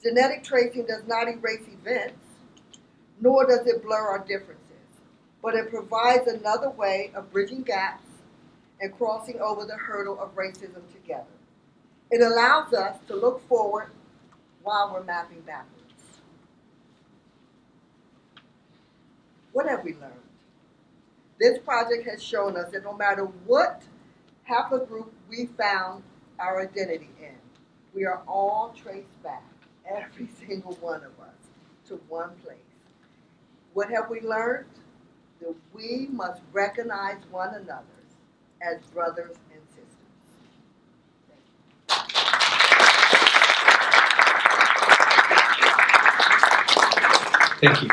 Genetic tracing does not erase events, nor does it blur our differences, but it provides another way of bridging gaps and crossing over the hurdle of racism together. It allows us to look forward while we're mapping backwards. What have we learned? This project has shown us that no matter what haplogroup we found our identity in, we are all traced back, every single one of us, to one place. What have we learned? That we must recognize one another as brothers and sisters. Thank you.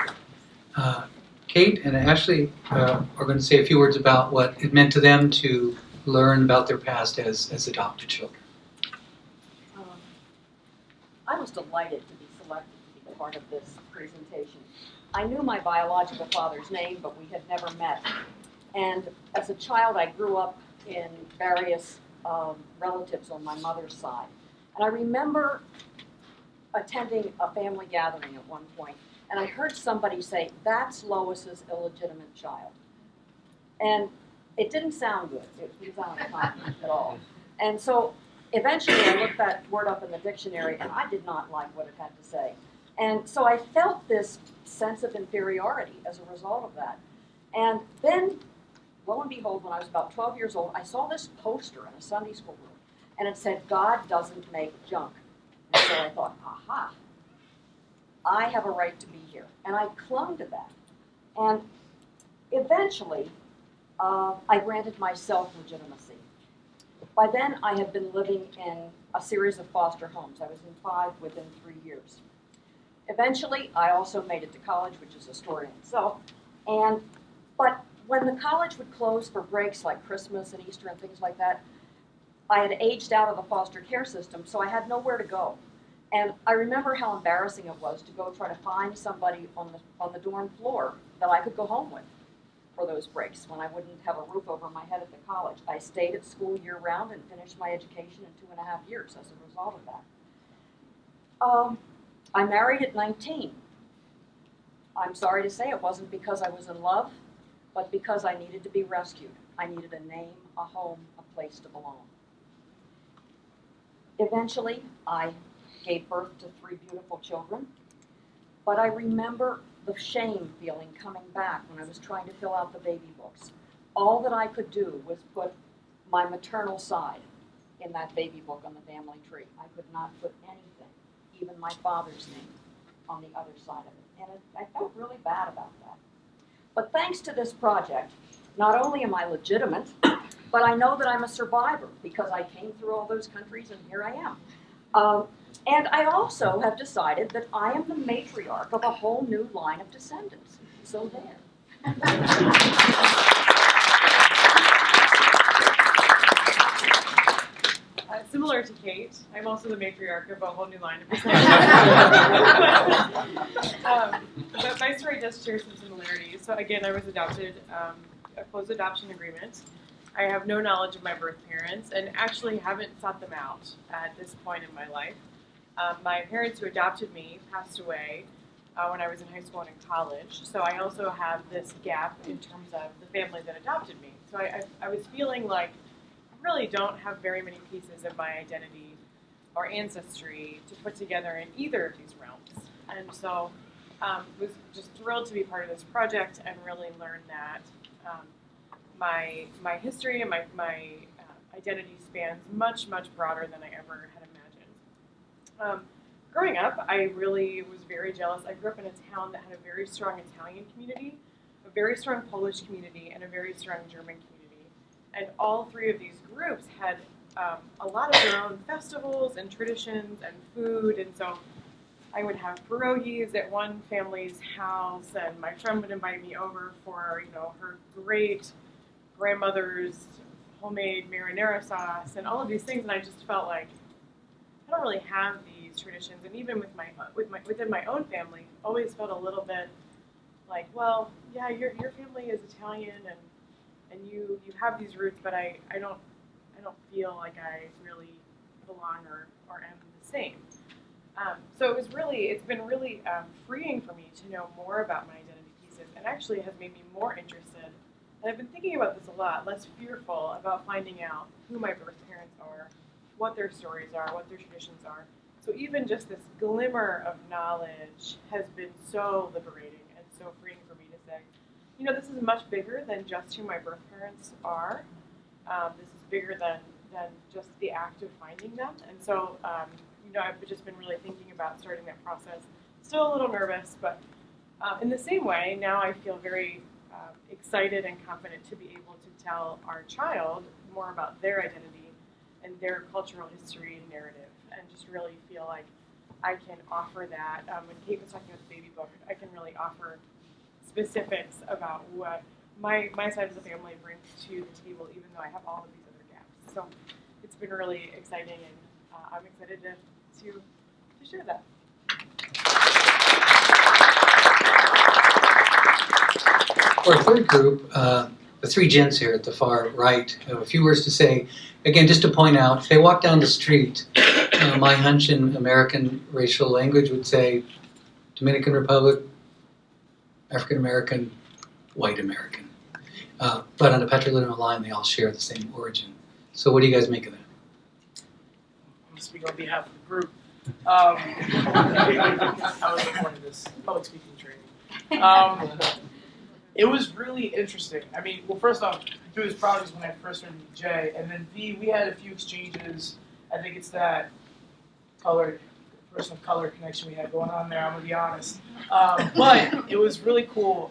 Kate and Ashley are going to say a few words about what it meant to them to learn about their past as adopted children. I was delighted to be selected to be part of this presentation. I knew my biological father's name, but we had never met. And as a child, I grew up in various relatives on my mother's side. And I remember attending a family gathering at one point, and I heard somebody say, "That's Lois's illegitimate child." And it didn't sound good. It didn't sound kind at all. And so eventually I looked that word up in the dictionary, and I did not like what it had to say. And so I felt this sense of inferiority as a result of that. And then, lo and behold, when I was about 12 years old, I saw this poster in a Sunday school room, and it said, "God doesn't make junk." And so I thought, aha, I have a right to be here. And I clung to that. And eventually, I granted myself legitimacy. By then, I had been living in a series of foster homes. I was in 5 within 3 years. Eventually, I also made it to college, which is a story in itself. But when the college would close for breaks like Christmas and Easter and things like that, I had aged out of the foster care system, so I had nowhere to go. And I remember how embarrassing it was to go try to find somebody on the dorm floor that I could go home with for those breaks when I wouldn't have a roof over my head at the college. I stayed at school year-round and finished my education in 2.5 years as a result of that. I married at 19. I'm sorry to say it wasn't because I was in love, but because I needed to be rescued. I needed a name, a home, a place to belong. Eventually, I gave birth to 3 beautiful children, but I remember the shame feeling coming back when I was trying to fill out the baby books. All that I could do was put my maternal side in that baby book on the family tree. I could not put anything, even my father's name, on the other side of it. And I felt really bad about that. But thanks to this project, not only am I legitimate, but I know that I'm a survivor because I came through all those countries and here I am. And I also have decided that I am the matriarch of a whole new line of descendants. So there. Similar to Kate, I'm also the matriarch of a whole new line of descendants. But my story does share some similarities. So again, I was adopted, a closed adoption agreement. I have no knowledge of my birth parents and actually haven't sought them out at this point in my life. My parents who adopted me passed away when I was in high school and in college. So I also have this gap in terms of the family that adopted me. So I was feeling like I really don't have very many pieces of my identity or ancestry to put together in either of these realms. And so was just thrilled to be part of this project and really learn that my history and my identity spans much, much broader than I ever had imagined. Growing up, I really was very jealous. I grew up in a town that had a very strong Italian community, a very strong Polish community, and a very strong German community. And all 3 of these groups had a lot of their own festivals and traditions and food. And so I would have pierogies at one family's house, and my friend would invite me over for, her great grandmother's homemade marinara sauce and all of these things. And I just felt like I don't really have these traditions. And even within my own family, always felt a little bit like, well, yeah, your family is Italian and you have these roots, but I don't feel like I really belong or am the same. So it's been really freeing for me to know more about my identity pieces, and actually has made me more interested. And I've been thinking about this a lot, less fearful about finding out who my birth parents are, what their stories are, what their traditions are. So even just this glimmer of knowledge has been so liberating and so freeing for me to say, you know, this is much bigger than just who my birth parents are. This is bigger than just the act of finding them. And so, you know, I've just been really thinking about starting that process. Still a little nervous, but in the same way, now I feel very excited and confident to be able to tell our child more about their identity and their cultural history and narrative, and just really feel like I can offer that. When Kate was talking about the baby book, I can really offer specifics about what my side of the family brings to the table, even though I have all of these other gaps. So it's been really exciting, and I'm excited to share that. For our third group, the three Jinns here at the far right have a few words to say. Again, just to point out, if they walk down the street, my hunch in American racial language would say Dominican Republic, African American, white American. But on the patrilineal line, they all share the same origin. So what do you guys make of that? I'm going to speak on behalf of the group. I was a part of this public speaking training. It was really interesting. I mean, well, first off, through this project when I first started with Jay, and then B, we had a few exchanges. I think it's that person of color connection we had going on there, I'm going to be honest. But it was really cool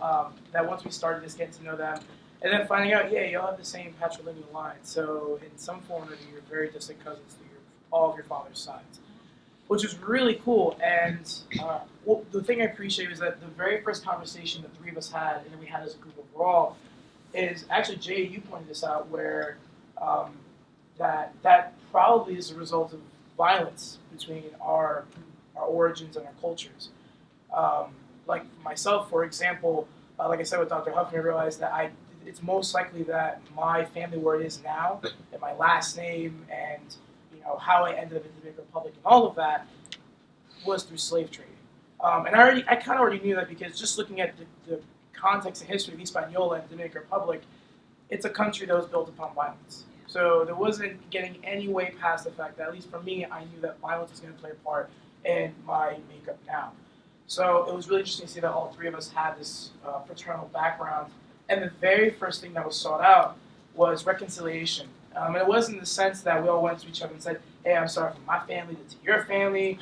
that once we started this, getting to know them, and then finding out, yeah, y'all have the same patrilineal line. So in some form or another, you're very distant cousins to all of your father's sides, which was really cool. And the thing I appreciate is that the very first conversation the three of us had, and then we had as a group overall, is actually, Jay, you pointed this out, where that probably is a result of violence between our origins and our cultures. Like myself, for example, like I said with Dr. Huffman, I realized that it's most likely that my family where it is now, and my last name, and how I ended up in the Dominican Republic and all of that was through slave trading. And I kind of already knew that, because just looking at the context and history of Hispaniola and the Dominican Republic, it's a country that was built upon violence. So there wasn't getting any way past the fact that, at least for me, I knew that violence was going to play a part in my makeup now. So it was really interesting to see that all three of us had this paternal background. And the very first thing that was sought out was reconciliation. And it wasn't in the sense that we all went to each other and said, hey, I'm sorry for my family to your family.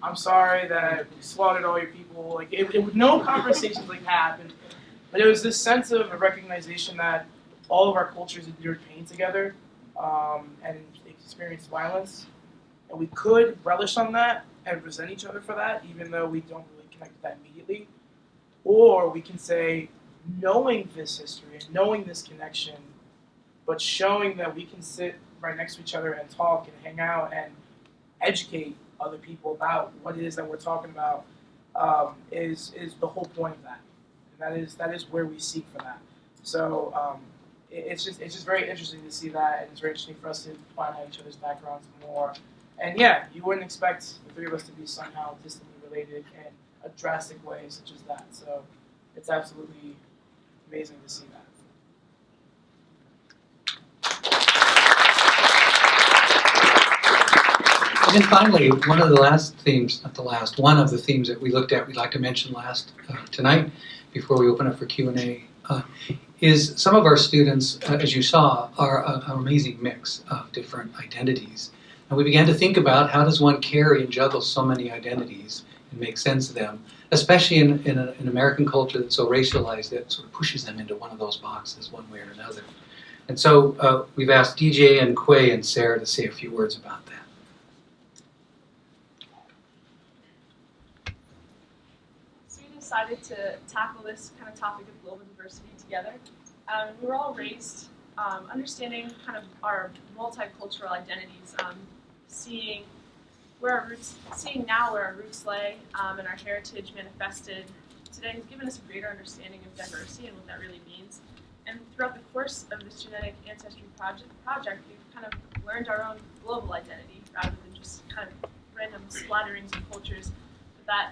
I'm sorry that we slaughtered all your people. Like no conversations like that happened. But it was this sense of a recognition that all of our cultures endured pain together and experienced violence. And we could relish on that and resent each other for that, even though we don't really connect with that immediately. Or we can say, knowing this history and knowing this connection, but showing that we can sit right next to each other and talk and hang out and educate other people about what it is that we're talking about is the whole point of that. And that is where we seek for that. So it's just very interesting to see that, and it's very interesting for us to find out each other's backgrounds more. And yeah, you wouldn't expect the three of us to be somehow distantly related in a drastic way such as that. So it's absolutely amazing to see that. And then finally, one of the themes that we looked at, we'd like to mention tonight, before we open up for Q&A, is some of our students, as you saw, are an amazing mix of different identities. And we began to think about, how does one carry and juggle so many identities and make sense of them, especially in an American culture that's so racialized that sort of pushes them into one of those boxes one way or another. And so we've asked DJ and Quay and Sarah to say a few words about that. Decided to tackle this kind of topic of global diversity together. We were all raised understanding kind of our multicultural identities, seeing now where our roots lay and our heritage manifested today has given us a greater understanding of diversity and what that really means. And throughout the course of this genetic ancestry project, we've kind of learned our own global identity rather than just kind of random splatterings of cultures that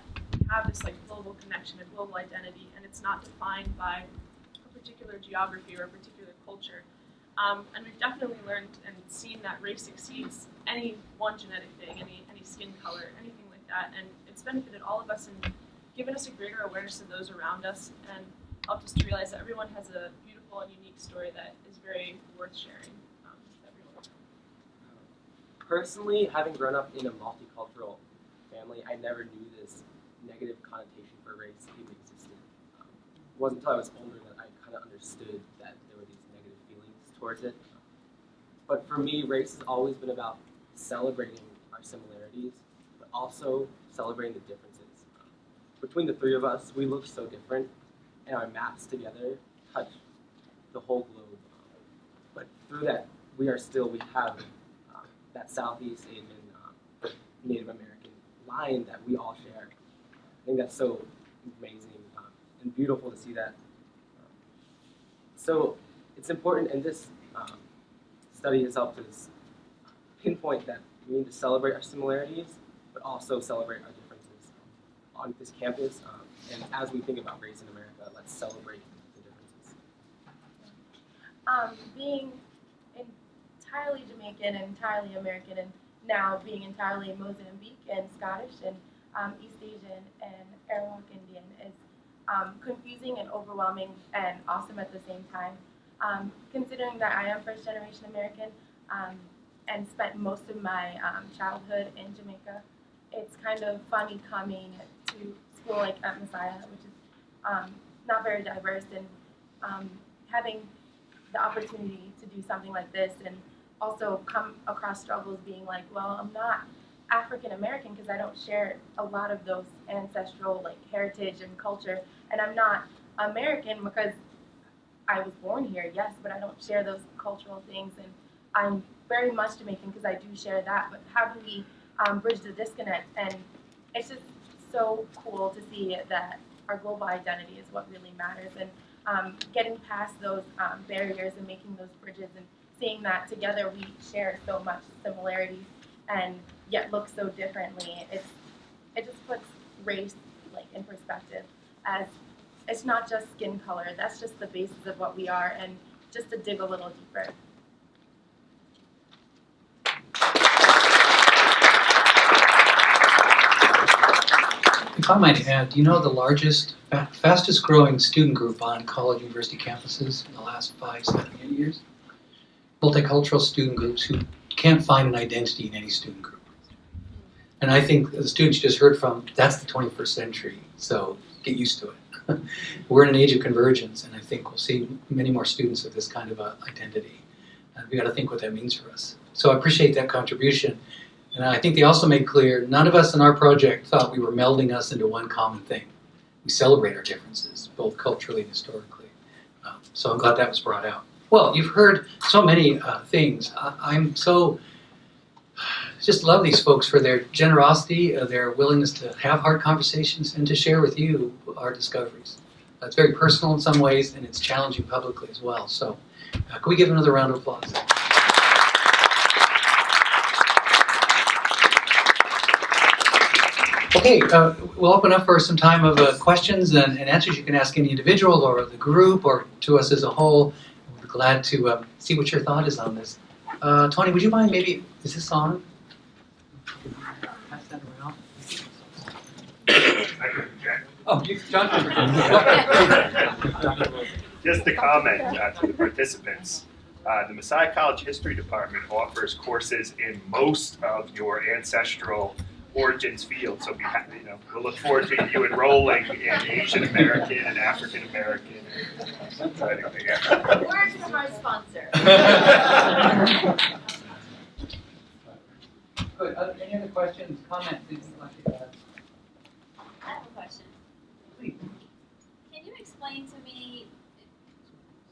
have this like global connection, a global identity, and it's not defined by a particular geography or a particular culture. And we've definitely learned and seen that race exceeds any one genetic thing, any skin color, anything like that, and it's benefited all of us and given us a greater awareness of those around us and helped us to realize that everyone has a beautiful and unique story that is very worth sharing with everyone. Personally, having grown up in a multicultural family, I never knew this negative connotation for race even existed. It wasn't until I was older that I kind of understood that there were these negative feelings towards it. But for me, race has always been about celebrating our similarities, but also celebrating the differences. Between the three of us, we look so different, and our maps together touch the whole globe. But through that, we have that Southeast Asian, Native American line that we all share. I think that's so amazing and beautiful to see that. So it's important, and this study has helped us pinpoint that we need to celebrate our similarities, but also celebrate our differences on this campus. And as we think about race in America, let's celebrate the differences. Being entirely Jamaican and entirely American, and now being entirely Mozambique and Scottish and East Asian and Arawak Indian is confusing and overwhelming and awesome at the same time. Considering that I am first generation American and spent most of my childhood in Jamaica, it's kind of funny coming to school like at Messiah, which is not very diverse, and having the opportunity to do something like this and also come across struggles being like, well, I'm not African American because I don't share a lot of those ancestral like heritage and culture, and I'm not American because I was born here, yes, but I don't share those cultural things, and I'm very much Jamaican because I do share that, but how do we bridge the disconnect? And it's just so cool to see that our global identity is what really matters, and getting past those barriers and making those bridges and seeing that together we share so much similarities and yet look so differently. It just puts race like in perspective as it's not just skin color, that's just the basis of what we are, and just to dig a little deeper. If I might add, do you know the largest, fastest growing student group on college university campuses in the last 5, 7, 8 years? Multicultural student groups who can't find an identity in any student group. And I think the students you just heard from, that's the 21st century, so get used to it. We're in an age of convergence, and I think we'll see many more students with this kind of identity. And we got to think what that means for us. So I appreciate that contribution. And I think they also made clear, none of us in our project thought we were melding us into one common thing. We celebrate our differences, both culturally and historically. So I'm glad that was brought out. Well, you've heard so many things. I'm so, just love these folks for their generosity, their willingness to have hard conversations and to share with you our discoveries. It's very personal in some ways, and it's challenging publicly as well. So can we give another round of applause? Okay, we'll open up for some time of questions and answers. You can ask any individual or the group or to us as a whole. We're glad to see what your thought is on this. Tony, would you mind maybe, is this on? Pass that around. Oh, John. Just a comment to the participants. The Messiah College History Department offers courses in most of your ancestral origins field, so we'll look forward to you enrolling in Asian American and African American. Where's from our sponsor? Good. Any other questions, comments? I have a question. Please. Can you explain to me,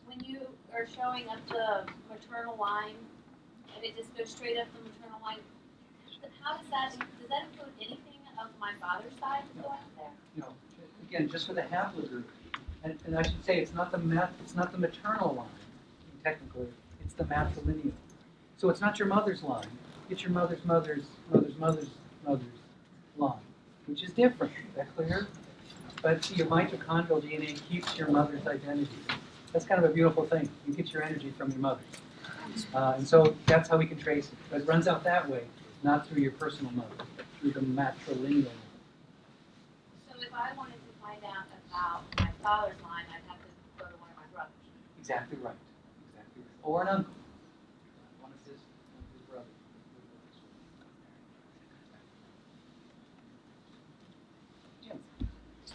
when you are showing up the maternal line, and it just goes straight up the maternal line, how does that include anything of my father's side to go out there? No, again, just for the haplogroup. And I should say it's not the maternal line, technically. It's the matrilineal. So it's not your mother's line. It's your mother's mother's mother's mother's mother's which is different. Is that clear? But your mitochondrial DNA keeps your mother's identity. That's kind of a beautiful thing. You get your energy from your mother. And so that's how we can trace it. But it runs out that way, not through your personal mother, but through the matrilineal. So if I wanted to find out about my father's line, I'd have to go to one of my brothers. Exactly right. Exactly right. Or an uncle. One of his brothers.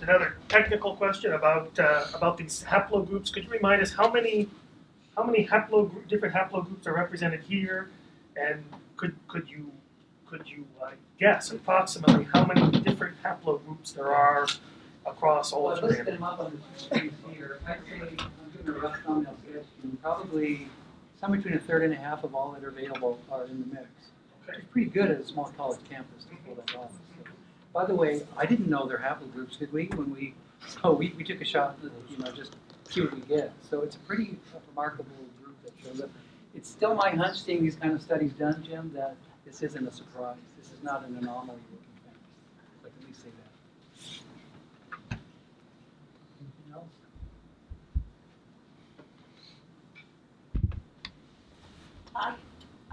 Another technical question about these haplogroups. Could you remind us how many different haplogroups are represented here, and could you guess approximately how many different haplogroups there are across all Well, of let's humanity? get them up on the screen here. I'd say, I'm giving a rough thumbnail sketch, and probably somewhere between a third and a half of all that are available are in the mix. It's pretty good at a small college campus to pull that off. So, by the way, I didn't know their haplogroups, did we? When we took a shot, just see what we get. So it's a pretty remarkable group that shows up. It's still my hunch, seeing these kind of studies done, Jim, that this isn't a surprise. This is not an anomaly looking thing. I can at least say that. Anything else?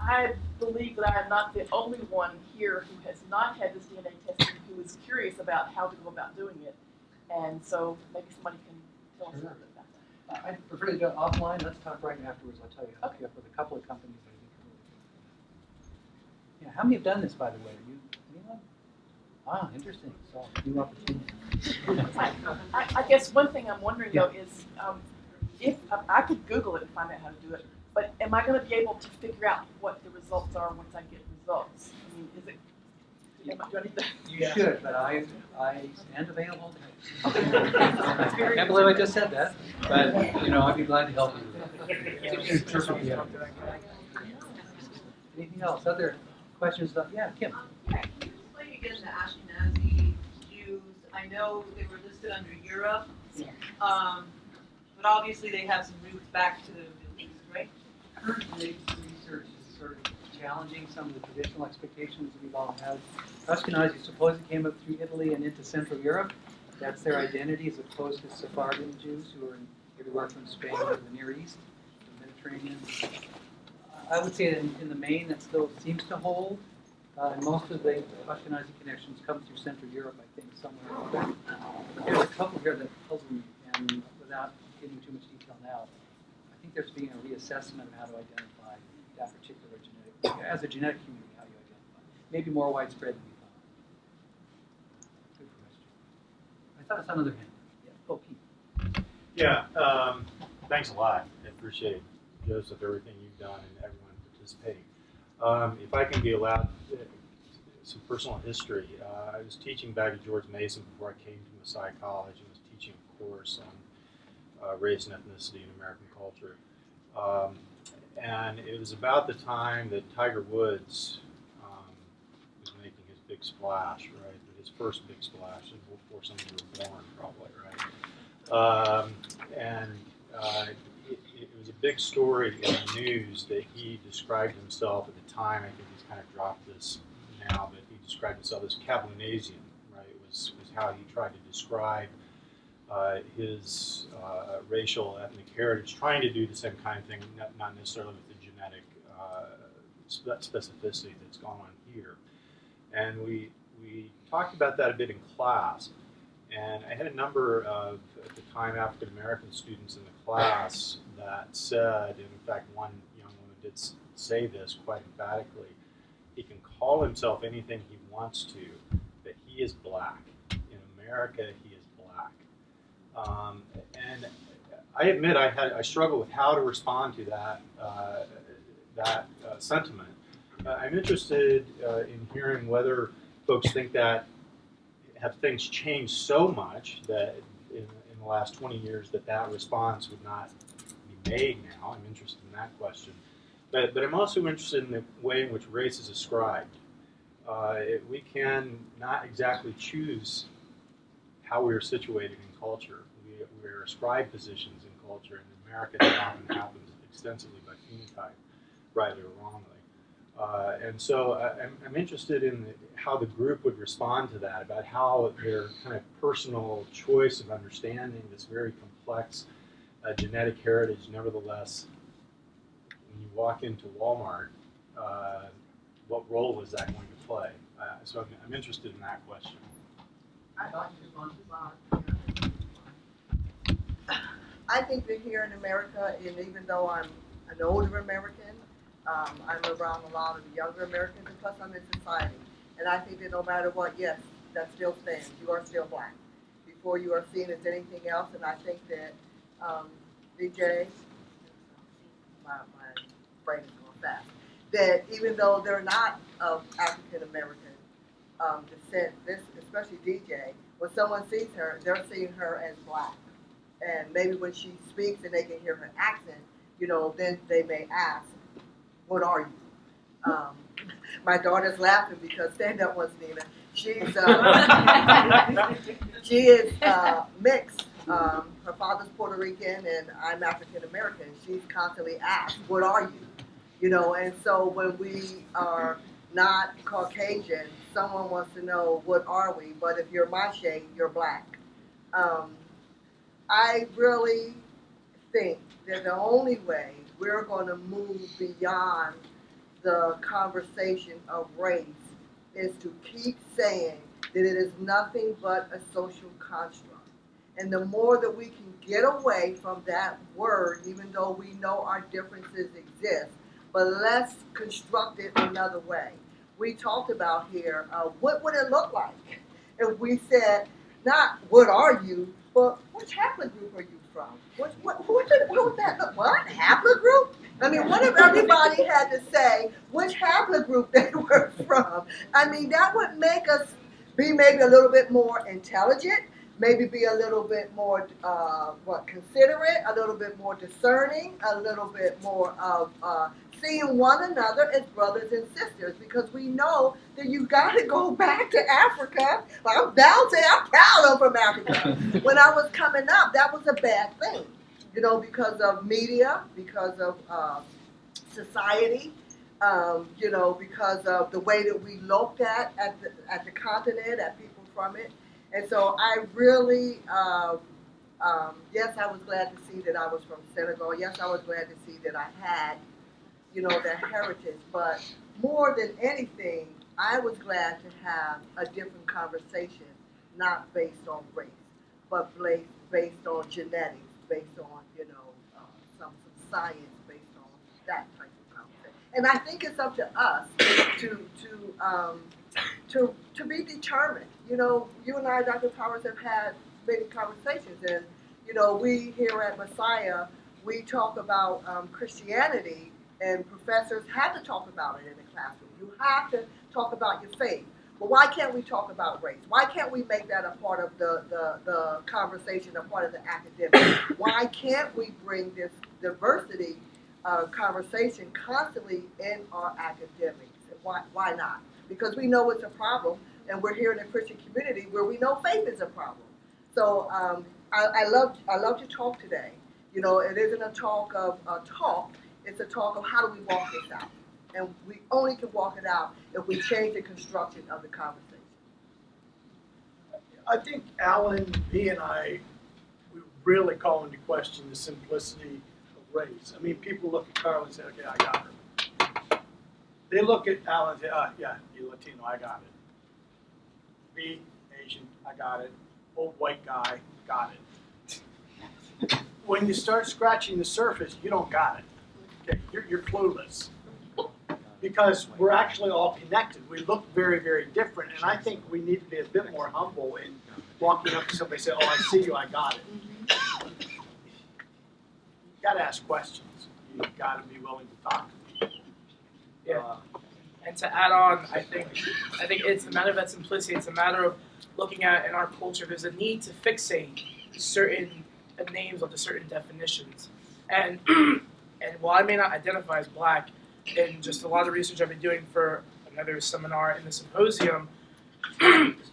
I believe that I am not the only one here who has not had this DNA testing who is curious about how to go about doing it. And so maybe somebody can tell us a little bit about that. I'd prefer to do it offline. Let's talk right afterwards. I'll tell you how to get up with a couple of companies that I think are really good. Yeah, how many have done this, by the way? Are you anyone? Ah, interesting. So, new opportunity. I guess one thing I'm wondering though is if I could Google it and find out how to do it, but am I going to be able to figure out what the results are once I get results? I mean, is it? Do I need to? You should, but I stand available. I can't believe I just said that, but I'd be glad to help you. Anything else? Other questions? Yeah, Kim. Yeah, can you explain again the Ashkenazi Jews? I know they were listed under Europe, but obviously they have some roots back to the Middle East, right? Current research is sort of challenging some of the traditional expectations that we've all had. Ashkenazi supposedly came up through Italy and into Central Europe. That's their identity, as opposed to Sephardian Jews who are everywhere from Spain to the Near East, the Mediterranean. I would say that in the main that still seems to hold. And most of the Ashkenazi connections come through Central Europe, I think, somewhere. But there's a couple here that puzzle me, and without getting too much detail now, I think there's being a reassessment of how to identify that particular genetic, as a genetic community, how you identify. Maybe more widespread than we thought. Good question. I thought I saw another hand. Yeah. Oh, Pete. Yeah, thanks a lot. I appreciate, Joseph, everything you've done and everyone participating. If I can be allowed some personal history, I was teaching back at George Mason before I came to Messiah College and was teaching a course on race and ethnicity in American culture. And it was about the time that Tiger Woods was making his big splash, right? His first big splash before some of you were born, probably, right? It was a big story in the news that he described himself at the time. I think he's kind of dropped this now, but he described himself as Cablinasian, right? It was how he tried to describe his racial, ethnic heritage, trying to do the same kind of thing, not necessarily with the genetic specificity that's gone on here. And we talked about that a bit in class. And I had a number of, at the time, African American students in the class that said, and in fact, one young woman did say this quite emphatically, he can call himself anything he wants to, but he is black. In America, he is black. And I admit I struggle with how to respond to that sentiment. I'm interested in hearing whether folks think that have things changed so much that in the last 20 years that response would not be made now. I'm interested in that question. But I'm also interested in the way in which race is ascribed. We can not exactly choose how we are situated in culture. We are ascribed positions in culture. In America, that often happens extensively by phenotype, rightly or wrongly. And so I'm interested in how the group would respond to that, about how their kind of personal choice of understanding this very complex genetic heritage, nevertheless, when you walk into Walmart, what role is that going to play? So I'm interested in that question. I'd like to respond to that. I think that here in America, and even though I'm an older American, I'm around a lot of younger Americans, and plus I'm in society. And I think that no matter what, yes, that still stands. You are still black. Before you are seen as anything else, and I think that DJ, my brain is going fast, that even though they're not of African American descent, this, especially DJ, when someone sees her, they're seeing her as black. And maybe when she speaks and they can hear her accent, then they may ask, what are you? My daughter's laughing because stand up once, Nina. She's she is mixed. Her father's Puerto Rican and I'm African American. She's constantly asked, "What are you?" And so when we are not Caucasian, someone wants to know, "What are we?" But if you're my shade, you're black. I really think that the only way we're going to move beyond the conversation of race is to keep saying that it is nothing but a social construct. And the more that we can get away from that word, even though we know our differences exist, but let's construct it another way. We talked about here, what would it look like if we said, not what are you, but which haplogroup are you from? What would that look? What? Haplogroup? I mean, what if everybody had to say which haplogroup they were from? I mean, that would make us be maybe a little bit more intelligent, maybe be a little bit more considerate, a little bit more discerning, a little bit more of seeing one another as brothers and sisters, because we know that you got to go back to Africa. I'm down to say I'm proud I'm from Africa. When I was coming up, that was a bad thing, because of media, because of society, because of the way that we looked at the continent, at people from it. And so I really, yes, I was glad to see that I was from Senegal. Yes, I was glad to see that I had, that heritage. But more than anything, I was glad to have a different conversation, not based on race, but based on genetics, based on, some science, based on that type of conversation. And I think it's up to us to be determined. You and I, Dr. Powers, have had many conversations, and we here at Messiah, we talk about Christianity, and professors have to talk about it in the classroom. You have to talk about your faith. But why can't we talk about race? Why can't we make that a part of the conversation, a part of the academic? Why can't we bring this diversity conversation constantly in our academics? Why not? Because we know it's a problem, and we're here in a Christian community where we know faith is a problem. So I love your talk today. It isn't a talk of talk. It's a talk of how do we walk this out. And we only can walk it out if we change the construction of the conversation. I think Alan, V, and I, we really call into question the simplicity of race. I mean, people look at Carl and say, okay, I got her. They look at Alan and say, yeah, you're Latino, I got it. V, Asian, I got it. Old white guy, got it. When you start scratching the surface, you don't got it. Okay, you're clueless. Because we're actually all connected. We look very, very different, and I think we need to be a bit more humble in walking up to somebody and say, oh, I see you, I got it. You've got to ask questions. You've got to be willing to talk to people. Yeah. And to add on, I think it's a matter of that simplicity. It's a matter of looking at, in our culture, there's a need to fixate certain names onto certain definitions. And while I may not identify as black, in just a lot of research I've been doing for another seminar in the symposium,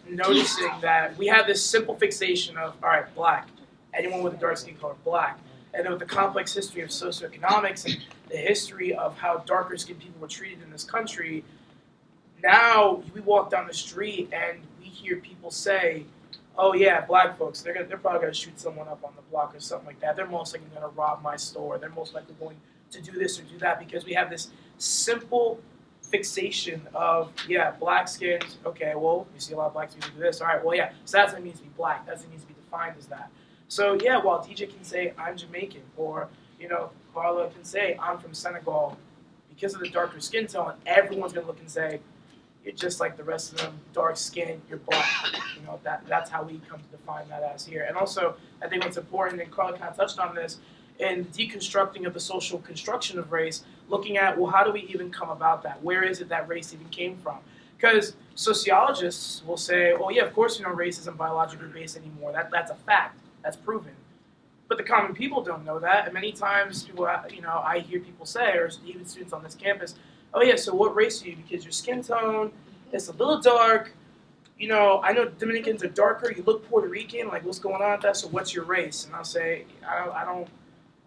noticing that we have this simple fixation of, all right, black, anyone with a dark skin color, black. and with the complex history of socioeconomics and the history of how darker skinned people were treated in this country, now we walk down the street and we hear people say, oh yeah, black folks, they're probably going to shoot someone up on the block or something like that. They're most likely going to rob my store. They're most likely going to do this or do that, because we have this simple fixation of, yeah, black skinned, okay, well, you see a lot of black people do this, all right, well, yeah, so that's what it means to be black. That's what it means to be defined as that. So, yeah, while DJ can say, I'm Jamaican, or, you know, Carla can say, I'm from Senegal, because of the darker skin tone, everyone's going to look and say, you're just like the rest of them, dark skin, you're black. You know, that's how we come to define that as here. And also, I think what's important, and Carla kind of touched on this, in deconstructing of the social construction of race, looking at, well, how do we even come about that? Where is it that race even came from? Because sociologists will say, oh yeah, of course, you know, race isn't biologically based anymore. That's a fact. That's proven. But the common people don't know that. And many times, people, you know, I hear people say, or even students on this campus, oh yeah, so what race are you? Because your skin tone is a little dark. You know, I know Dominicans are darker. You look Puerto Rican. Like, what's going on with that? So what's your race? And I'll say,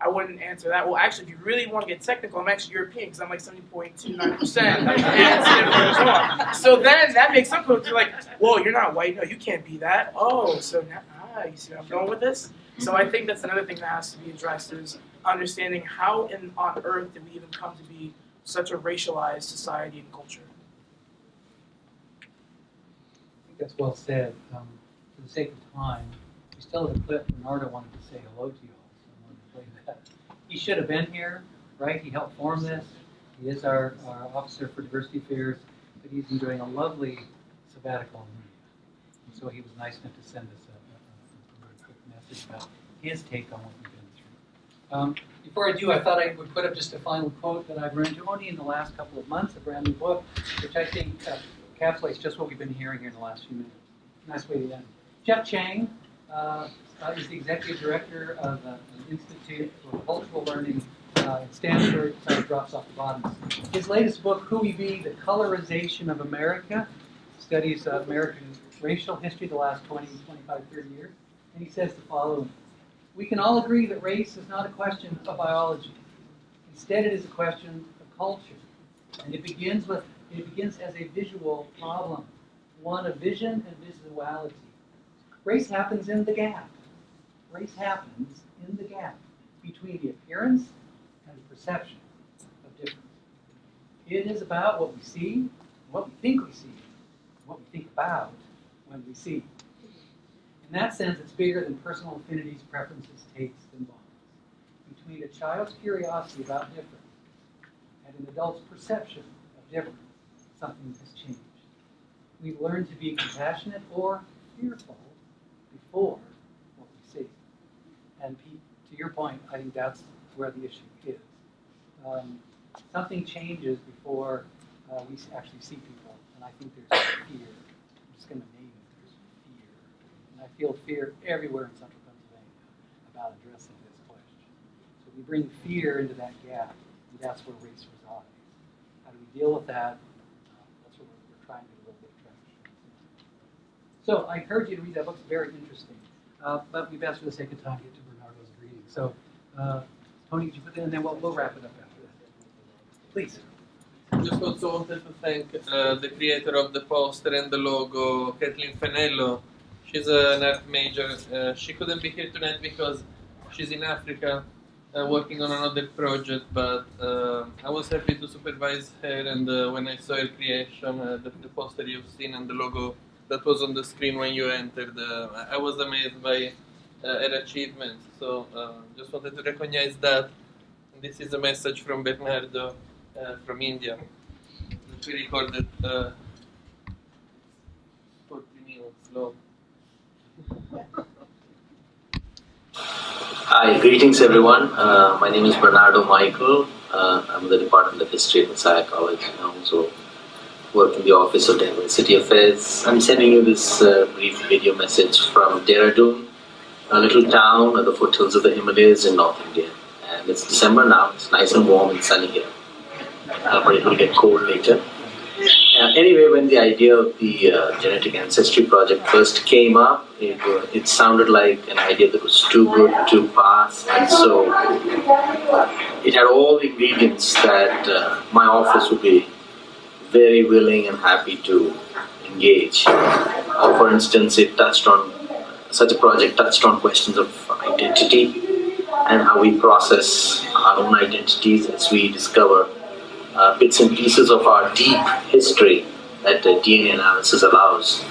I wouldn't answer that. Well, actually, if you really want to get technical, I'm actually European because I'm like 70.29%. So then that makes some people like, well, you're not white. No, you can't be that. Oh, so now, you see where I'm going with this? So I think that's another thing that has to be addressed, is understanding how on earth did we even come to be such a racialized society and culture. I think that's well said. For the sake of time, we still have a clip Bernardo wanted to say hello to you all. He should have been here, right? He helped form this. He is our Officer for Diversity Affairs, but he's enjoying a lovely sabbatical in India. And so he was nice enough to send us a quick message about his take on what we've been through. Before I do, I thought I would put up just a final quote that I've run into only in the last couple of months, a brand new book, which I think encapsulates just what we've been hearing here in the last few minutes. Nice way to end. Jeff Chang is the executive director of the Institute for Cultural Learning at Stanford. It drops off the bottom. His latest book, Who We Be, The Colorization of America, studies American racial history the last 20, 25, 30 years. And he says the following: we can all agree that race is not a question of biology. Instead, it is a question of culture. And it begins as a visual problem, one of vision and visuality. Race happens in the gap. Race happens in the gap between the appearance and the perception of difference. It is about what we see, what we think we see, what we think about when we see. In that sense, it's bigger than personal affinities, preferences, tastes, and bonds. Between a child's curiosity about difference and an adult's perception of difference, something has changed. We've learned to be compassionate or fearful before what we see. And Pete, to your point, I think that's where the issue is. Something changes before we actually see people, and I think there's fear. I'm just going to name it. There's fear. And I feel fear everywhere in central Pennsylvania about addressing this question. So we bring fear into that gap, and that's where race resides. How do we deal with that? That's what we're trying to do a little bit of traction. So I encourage you to read that book. It's very interesting. But we've asked for the sake of time to get to Bernardo's reading. So, Tony, could you put that in there? We'll wrap it up after that. Please. Just also wanted to thank the creator of the poster and the logo, Kathleen Fenello. She's an art major. She couldn't be here tonight because she's in Africa working on another project, but I was happy to supervise her, and when I saw her creation, the poster you've seen and the logo that was on the screen when you entered, I was amazed by her achievements. So just wanted to recognize that. And this is a message from Bernardo from India. We recorded 40 minutes long. Hi, greetings everyone. My name is Bernardo Michael. I'm in the Department of History at Messiah College. I also work in the Office of Diversity Affairs. I'm sending you this brief video message from Dehradun, a little town at the foothills of the Himalayas in North India. And it's December now. It's nice and warm and sunny here. But it will get cold later. Anyway, when the idea of the Genetic Ancestry Project first came up, it sounded like an idea that was too good to pass, and so it had all the ingredients that my office would be very willing and happy to engage. For instance, such a project touched on questions of identity and how we process our own identities as we discover bits and pieces of our deep history that DNA analysis allows.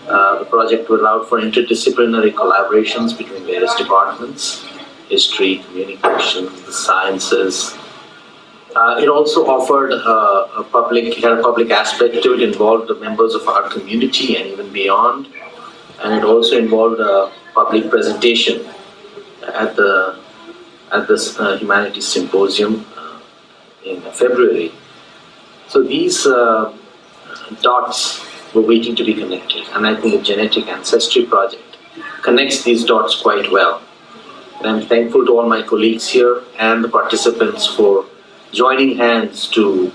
The project allowed for interdisciplinary collaborations between various departments, history, communications, the sciences. It also offered it had a public aspect to it, involved the members of our community and even beyond. And it also involved a public presentation at the Humanities Symposium in February. So these dots were waiting to be connected, and I think the Genetic Ancestry Project connects these dots quite well. And I'm thankful to all my colleagues here and the participants for joining hands to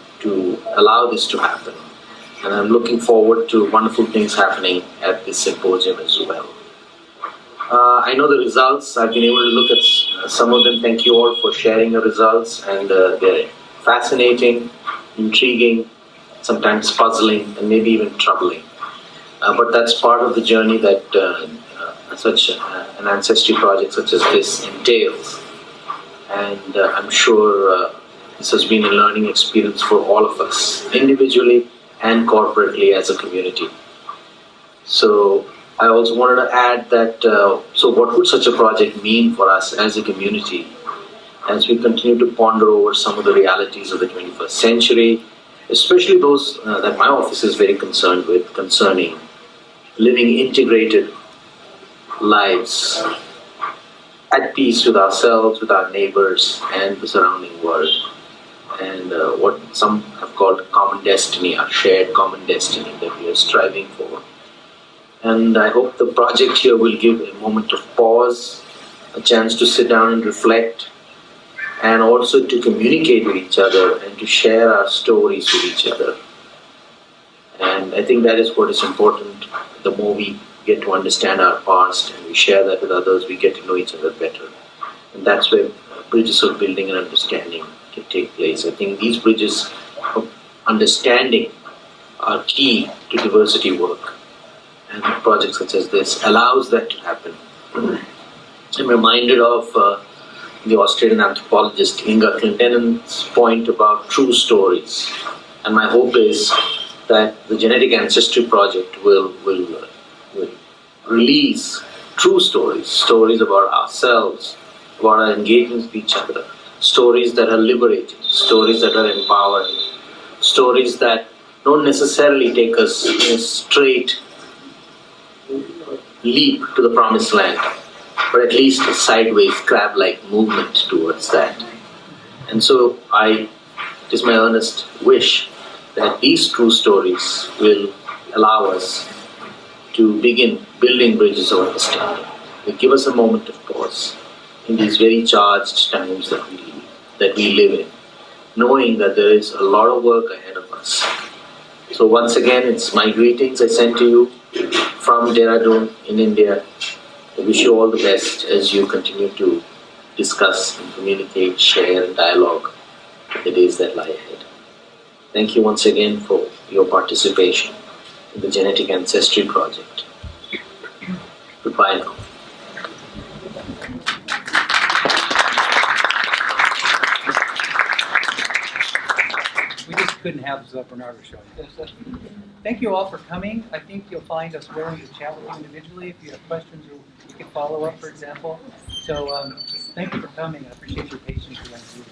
allow this to happen. And I'm looking forward to wonderful things happening at this symposium as well. I know the results. I've been able to look at some of them. Thank you all for sharing the results, and they're fascinating, intriguing, sometimes puzzling, and maybe even troubling. But that's part of the journey that such an ancestry project such as this entails. And I'm sure this has been a learning experience for all of us, individually and corporately as a community. So I also wanted to add that, so what would such a project mean for us as a community as we continue to ponder over some of the realities of the 21st century, especially those that my office is very concerned with, concerning living integrated lives at peace with ourselves, with our neighbors, and the surrounding world. And what some have called common destiny, our shared common destiny that we are striving for. And I hope the project here will give a moment of pause, a chance to sit down and reflect, and also to communicate with each other and to share our stories with each other. And I think that is what is important. The more we get to understand our past and we share that with others, we get to know each other better. And that's where bridges of building and understanding can take place. I think these bridges of understanding are key to diversity work. And projects such as this allows that to happen. I'm reminded of the Australian anthropologist Inga Clendennin's point about true stories. And my hope is that the Genetic Ancestry Project will release true stories, stories about ourselves, about our engagements with each other, stories that are liberating, stories that are empowering, stories that don't necessarily take us in a straight leap to the promised land, but at least a sideways crab-like movement towards that. And so it is my earnest wish that these true stories will allow us to begin building bridges of understanding. They give us a moment of pause in these very charged times that we live in, knowing that there is a lot of work ahead of us. So once again, it's my greetings I send to you from Dehradun in India. I wish you all the best as you continue to discuss and communicate, share and dialogue the days that lie ahead. Thank you once again for your participation in the Genetic Ancestry Project. Goodbye now. We just couldn't have Bernardo show you. Thank you all for coming. I think you'll find us willing to chat with you individually. If you have questions, you can follow up, for example. So thank you for coming. I appreciate your patience.